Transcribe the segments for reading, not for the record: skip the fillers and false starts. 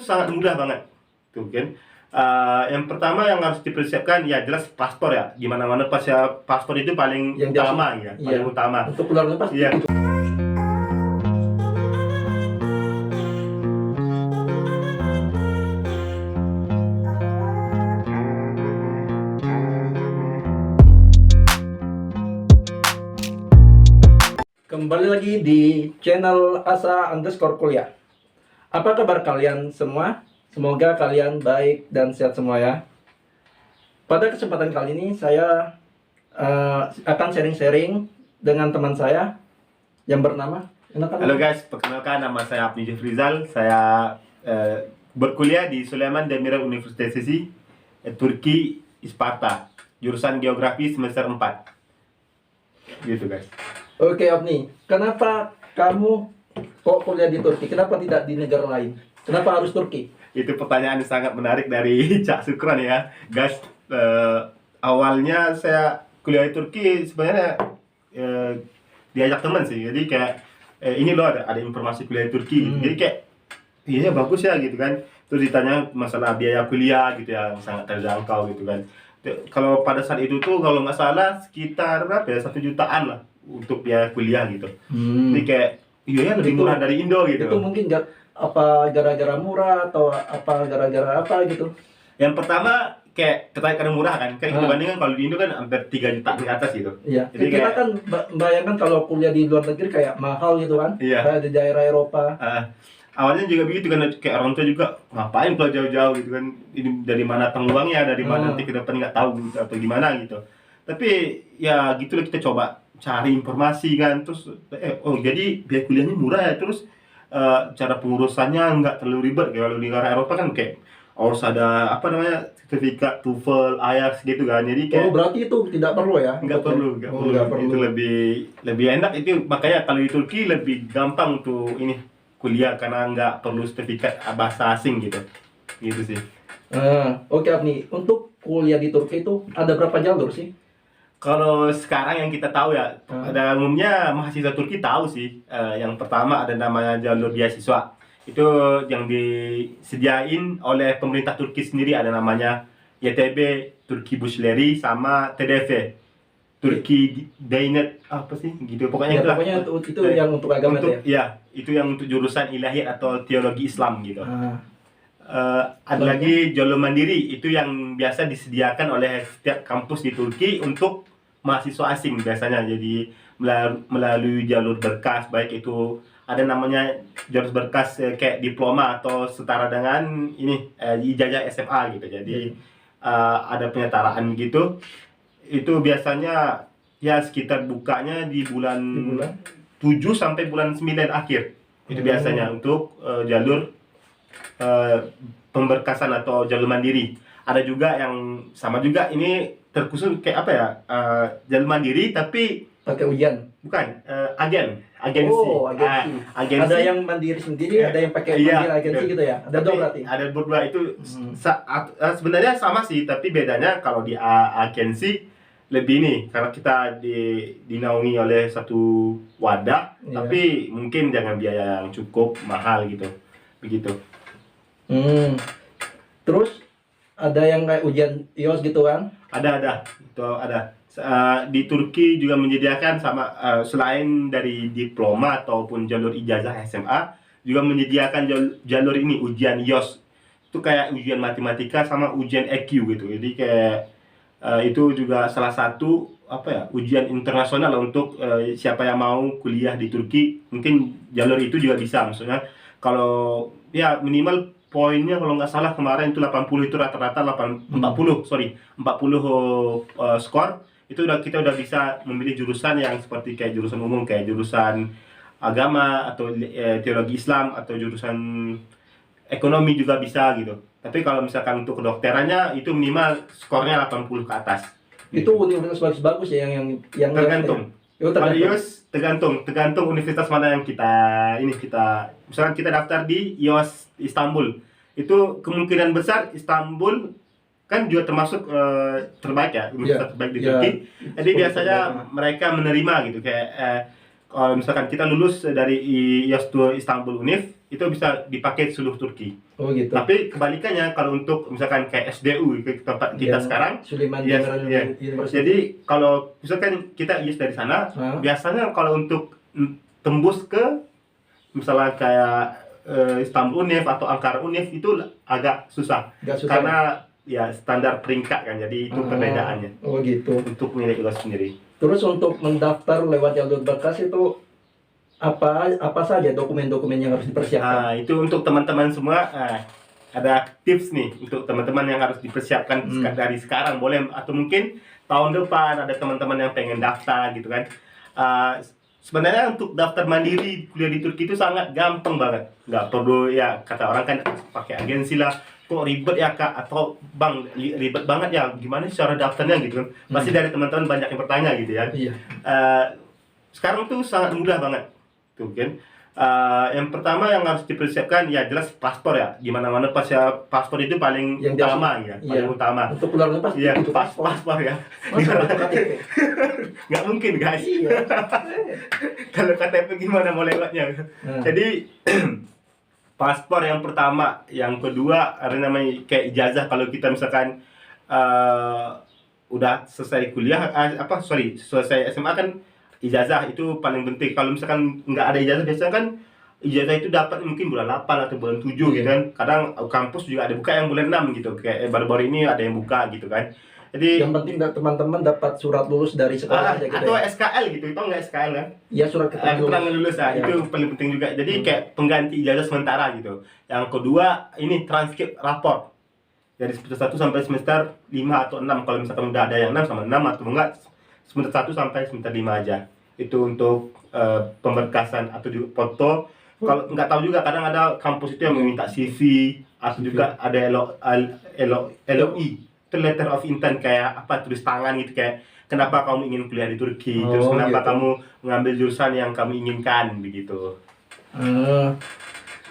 sangat mudah banget, tuh kan. Yang pertama yang harus dipersiapkan ya jelas paspor ya. Gimana mana paspor itu paling Yang utama biasa. ya, Iya. paling utama. Untuk keluar negeri pasti Iya. itu. Kembali lagi di channel Asa_kuliah. Apa kabar kalian semua? Semoga kalian baik dan sehat semua ya. Pada kesempatan kali ini saya akan sharing-sharing dengan teman saya yang bernama. Halo guys, perkenalkan nama saya Abdi Rizal. Saya berkuliah di Sulaiman Demirel Universitas Turki, Isparta, jurusan Geografi semester 4. Gitu guys. Oke Abni, kenapa kamu kok kuliah di Turki? Kenapa tidak di negara lain? Kenapa harus Turki? Itu pertanyaan yang sangat menarik dari Cak Sukron ya, guys. Awalnya saya kuliah di Turki sebenarnya diajak teman sih, jadi kayak ini loh ada informasi kuliah di Turki, gitu. Jadi kayak iya bagus ya gitu kan. Terus ditanya masalah biaya kuliah gitu ya, sangat terjangkau gitu kan. Kalau pada saat itu tuh kalau nggak salah sekitar berapa ya, 1 jutaan lah untuk biaya kuliah gitu. Jadi kayak iya lebih murah dari Indo gitu. Itu mungkin apa gara-gara murah atau apa gara-gara apa gitu? Yang pertama kayak tertarik karena murah kan dibandingkan kalau di Indo kan hampir 3 juta di atas gitu. Iya. Jadi kita kan bayangkan kalau kuliah di luar negeri kayak mahal gitu kan. Iya. Kayak di daerah Eropa. Awalnya juga begitu kan, kayak orang tua juga ngapain kalau jauh-jauh gitu kan, ini dari mana uangnya, dari mana nanti ke depan nggak tahu gitu, atau gimana gitu. Tapi ya gitulah, kita coba cari informasi kan, terus oh jadi biaya kuliahnya murah ya, terus cara pengurusannya nggak terlalu ribet kayak kalau di negara Eropa kan, kayak harus ada apa namanya sertifikat TOEFL, IELTS gitu kan. Jadi kayak berarti itu tidak perlu ya? Nggak perlu. Itu lebih enak itu, makanya kalau di Turki lebih gampang untuk ini kuliah karena nggak perlu sertifikat bahasa asing gitu sih. Oke Abni, untuk kuliah di Turki itu ada berapa jalur sih? Kalau sekarang yang kita tahu ya, pada umumnya mahasiswa Turki tahu sih. Yang pertama ada namanya jalur beasiswa. Itu yang disediain oleh pemerintah Turki sendiri, ada namanya YTB, Turki Bursleri, sama TDV, Turki Diyanet apa sih gitu. Pokoknya itu yang untuk agama ya? Iya, itu yang untuk jurusan ilahiyat atau teologi Islam gitu. Ada lagi jalur mandiri, itu yang biasa disediakan oleh setiap kampus di Turki untuk mahasiswa asing biasanya. Jadi melalui jalur berkas, baik itu ada namanya jalur berkas kayak diploma atau setara dengan ini ijazah SMA gitu. Jadi ada penyetaraan gitu. Itu biasanya ya sekitar bukanya di bulan 7 sampai bulan 9 akhir. Itu biasanya untuk jalur pemberkasan atau jalur mandiri. Ada juga yang sama juga, ini terkhusus kayak apa ya, jalur mandiri tapi pakai ujian. Bukan, agensi. Agensi. Ada yang mandiri sendiri, ada yang pakai mandiri agensi gitu ya. Ada dua berarti. Ada berdua itu sebenarnya sama sih, tapi bedanya kalau di agensi lebih nih, karena kita dinaungi oleh satu wadah, tapi mungkin jangan biaya yang cukup mahal gitu, begitu. Terus ada yang kayak ujian IELTS gitu kan? Ada, itu ada. Di Turki juga menyediakan sama selain dari diploma ataupun jalur ijazah SMA, juga menyediakan jalur ini ujian IELTS. Itu kayak ujian matematika sama ujian EQ gitu. Jadi kayak itu juga salah satu apa ya, ujian internasional untuk siapa yang mau kuliah di Turki. Mungkin jalur itu juga bisa, maksudnya kalau ya minimal poinnya kalau nggak salah kemarin itu 80, itu rata-rata 40 skor. Itu kita udah bisa memilih jurusan yang seperti kayak jurusan umum, kayak jurusan agama atau teologi Islam, atau jurusan ekonomi juga bisa gitu. Tapi kalau misalkan untuk kedokterannya itu minimal skornya 80 ke atas. Itu universitas bagus-bagus ya yang tergantung. Tergantung universitas mana yang kita misalkan kita daftar di IOS Istanbul. Itu kemungkinan besar Istanbul kan juga termasuk terbaik ya, universitas terbaik di Turki. Jadi biasanya mereka menerima gitu, kayak kalau misalkan kita lulus dari IOS Istanbul Unif, itu bisa dipakai seluruh Turki. Oh gitu. Tapi kebalikannya kalau untuk misalkan kayak SDU ke tempat kita sekarang, Suleiman ya, Demirel University. jadi kalau misalkan kita IELTS dari sana, biasanya kalau untuk tembus ke misalnya kayak Istanbul Unif atau Ankara Unif itu agak susah. Karena ya standar peringkat kan, jadi itu perbedaannya. Oh gitu. Untuk nilai IELTS sendiri. Terus untuk mendaftar lewat jalur berkas itu apa saja dokumen-dokumen yang harus dipersiapkan? Itu untuk teman-teman semua, ada tips nih untuk teman-teman yang harus dipersiapkan dari sekarang, boleh, atau mungkin tahun depan ada teman-teman yang pengen daftar gitu kan. Sebenarnya untuk daftar mandiri kuliah di Turki itu sangat gampang banget, nggak perlu ya kata orang kan pakai agensi lah, kok ribet ya kak, atau bang ribet banget ya, gimana cara daftarnya gitu kan. Pasti dari teman-teman banyak yang bertanya gitu ya. Sekarang tuh sangat mudah banget tuh kan. Yang pertama yang harus dipersiapkan ya jelas paspor ya, gimana-mana paspor itu paling yang utama ya, paling utama. Untuk keluar negeri pasti itu paspor ya. Nggak mungkin guys. Kalau KTP gimana mau lewatnya? Jadi paspor yang pertama, yang kedua ada namanya kayak ijazah. Kalau kita misalkan udah selesai kuliah, selesai SMA kan ijazah itu paling penting. Kalau misalkan nggak ada ijazah, biasanya kan ijazah itu dapat mungkin bulan 8 atau bulan 7 gitu kan. Kadang kampus juga ada buka yang bulan 6 gitu, kayak baru-baru ini ada yang buka gitu kan. Jadi yang penting teman-teman dapat surat lulus dari sekolah aja gitu atau ya? SKL gitu, itu nggak SKL kan? Iya, surat keterangan lulus ya. Itu paling penting juga. Jadi kayak pengganti ijazah sementara gitu. Yang kedua ini transkrip raport dari semester 1 sampai semester 5 atau 6. Kalau misalkan udah ada yang 6 sama 6, atau enggak semester 1 sampai semester 5 aja. Itu untuk pemberkasan atau juga foto. Kalau nggak tahu juga, kadang ada kampus itu yang meminta CV, atau juga ada LOI, itu letter of intent, kayak apa, tulis tangan gitu, kayak kenapa kamu ingin kuliah di Turki, terus kenapa kamu mengambil jurusan yang kamu inginkan begitu.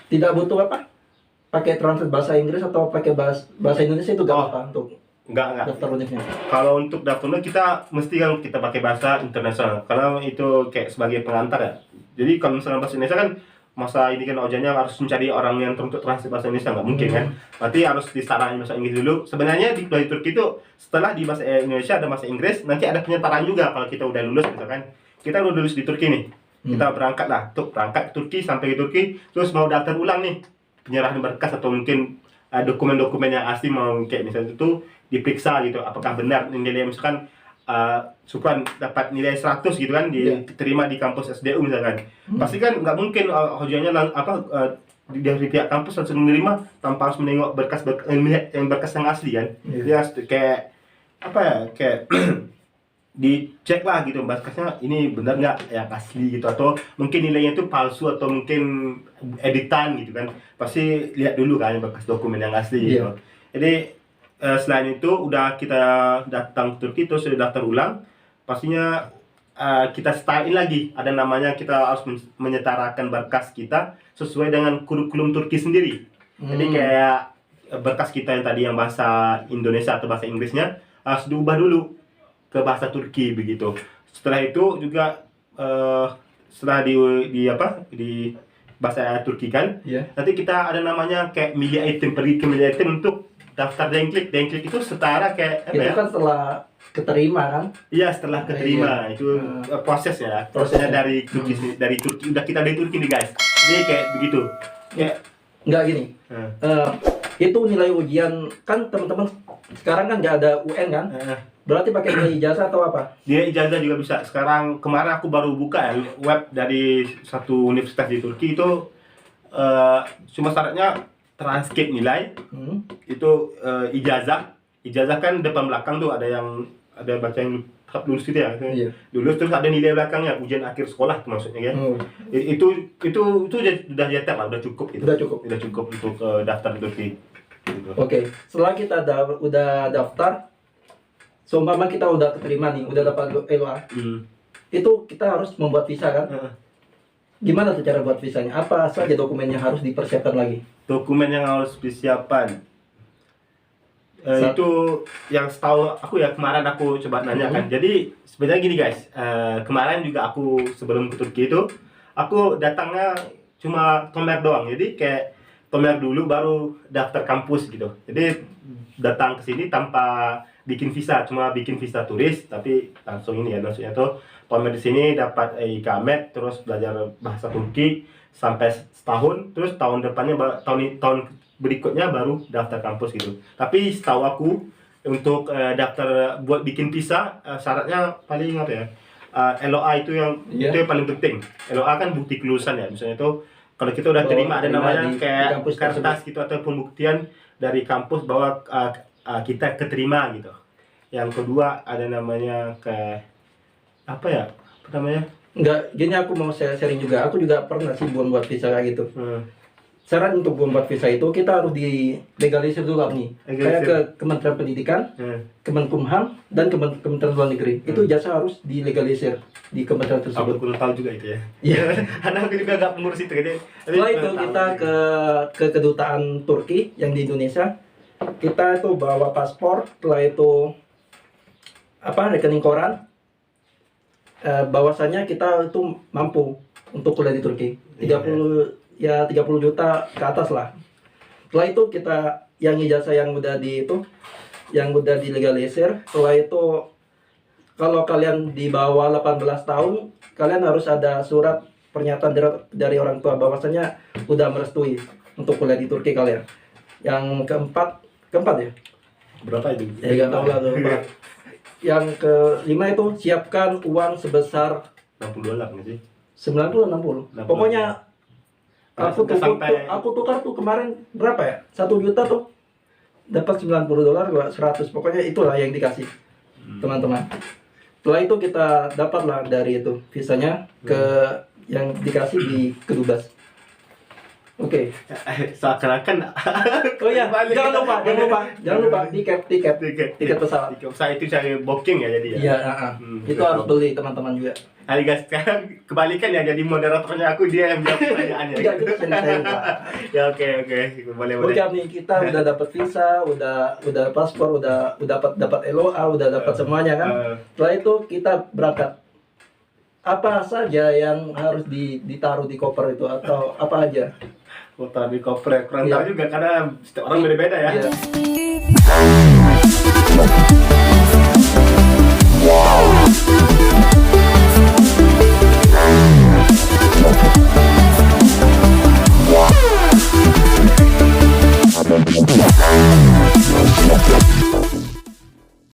Tidak butuh apa? Pakai translate bahasa Inggris atau pakai bahasa Indonesia itu gak apa untuk Enggak. daftar unifnya? Kalau untuk daftar unif kita mesti kan kita pakai bahasa internasional, karena itu kayak sebagai pengantar ya. Jadi kalau misalnya bahasa Indonesia kan, masa ini kan ojanya harus mencari orang yang untuk translate bahasa Indonesia, nggak mungkin kan. Berarti harus disaranin bahasa Inggris dulu. Sebenarnya di Turki itu setelah di bahasa Indonesia ada bahasa Inggris, nanti ada penyetaraan juga. Kalau kita udah lulus misalkan, kita udah lulus di Turki nih, kita berangkat lah, berangkat ke Turki, sampai ke Turki, terus mau daftar ulang nih, penyerahan berkas atau mungkin dokumen-dokumen yang asli mau kayak misalnya itu diperiksa gitu, apakah benar nilai, misalkan Supran dapat nilai 100 gitu kan, diterima di kampus SDU misalkan. Pasti kan nggak mungkin hojanya dari pihak kampus langsung menerima tanpa harus menengok berkas yang asli kan. Dia kayak apa ya, kayak dicek lah gitu berkasnya ini benar nggak ya, asli gitu, atau mungkin nilainya itu palsu atau mungkin editan gitu kan. Pasti lihat dulu kan berkas dokumen yang asli gitu. Jadi selain itu udah kita datang ke Turki, terus sudah daftar ulang, pastinya kita setain lagi, ada namanya kita harus menyetarakan berkas kita sesuai dengan kurikulum Turki sendiri. Jadi kayak berkas kita yang tadi yang bahasa Indonesia atau bahasa Inggrisnya harus diubah dulu ke bahasa Turki begitu. Setelah itu juga setelah di bahasa Turki kan, nanti kita ada namanya kayak media item, pergi ke media item untuk daftar Denklik. Denklik itu setara kayak itu kan setelah keterima kan? Iya, setelah keterima itu prosesnya dari Turki, udah kita dari Turki nih guys. Jadi kayak begitu. Nggak gini. Itu nilai ujian kan teman-teman sekarang kan nggak ada UN kan? Berarti pakai nilai ijazah atau apa? Dia ijazah juga bisa. Sekarang kemarin aku baru buka ya web dari satu universitas di Turki itu, cuma syaratnya transkrip nilai, itu ijazah kan depan belakang tuh ada baca yang lulus gitu ya, lulus, terus ada nilai belakangnya ujian akhir sekolah tuh maksudnya kan. Itu sudah nyetek lah, udah cukup itu. Udah cukup untuk daftar di Turki gitu. Oke, setelah kita udah daftar, seumpama kita udah keterima nih, udah dapat LOA, itu kita harus membuat visa kan? Gimana tuh cara buat visanya? Apa saja dokumen yang harus dipersiapkan lagi? Dokumen yang harus disiapkan itu yang setahu aku ya, kemarin aku coba nanya kan. Jadi sebenarnya gini guys, kemarin juga aku sebelum ke Turki itu aku datangnya cuma tomer doang. Jadi kayak tomer dulu baru daftar kampus gitu. Jadi datang ke sini tanpa bikin visa, cuma bikin visa turis, tapi langsung ini ya, maksudnya tuh tomer di sini dapat ikamet, terus belajar bahasa Turki sampai setahun, terus tahun depannya tahun berikutnya baru daftar kampus gitu. Tapi setahu aku untuk daftar buat bikin visa syaratnya paling apa ya? LOA itu yang Iya. itu yang paling penting. LOA kan bukti kelulusan ya, misalnya itu kalau kita udah Oh, terima ada terima namanya di kayak kampus kertas gitu atau pembuktian dari kampus bahwa kita keterima gitu. Yang kedua ada namanya kayak apa ya? Apa namanya? Enggak, gini aku mau sharing juga. Aku juga pernah sih buat visa kayak gitu. Syarat untuk membuat visa itu kita harus dilegalisir dulu nih. Kayak ke Kementerian Pendidikan, Kemenkumham, dan Kementerian Luar Negeri. Itu jasa harus dilegalisir di kementerian Aku tersebut. kurang tahu juga itu ya. Iya. Karena aku juga gak pengurus itu gitu. Setelah itu kita ke kedutaan Turki yang di Indonesia. Kita itu bawa paspor, setelah itu rekening koran. Bahwasanya kita itu mampu untuk kuliah di Turki. 30 juta ke atas lah. Setelah itu kita yang ijazah yang udah dilegalisir. Setelah itu kalau kalian di bawah 18 tahun, kalian harus ada surat pernyataan dari orang tua bahwasanya udah merestui untuk kuliah di Turki kalian. Yang keempat ya? Berapa itu? Ya nggak tahu lah tuh. Pak. Yang kelima itu siapkan uang sebesar $60 nggak sih? 90 60. Pokoknya aku tukar tuh kemarin berapa ya? 1 juta tuh dapat $90 gua 100. Pokoknya itulah yang dikasih teman-teman. Setelah itu kita dapatlah dari itu visanya ke yang dikasih di Kedubes. Oke. Seakan-akan Oh iya, jangan lupa tiket pesawat. Saya itu cari booking ya jadi ya. Iya, itu harus beli teman-teman juga. Hari guys, sekarang kebalikan ya, jadi moderatornya aku, dia yang jawab pertanyaannya. Enggak, kita sharing, Pak. Ya oke, boleh. Oke nih, kita udah dapat visa, udah paspor, udah dapat LOA, udah dapat semuanya kan. Setelah itu kita berangkat. Apa saja yang harus ditaruh di koper itu atau apa aja? Taruh di koper, kurang tahu juga karena setiap orang beda-beda ya. Iya.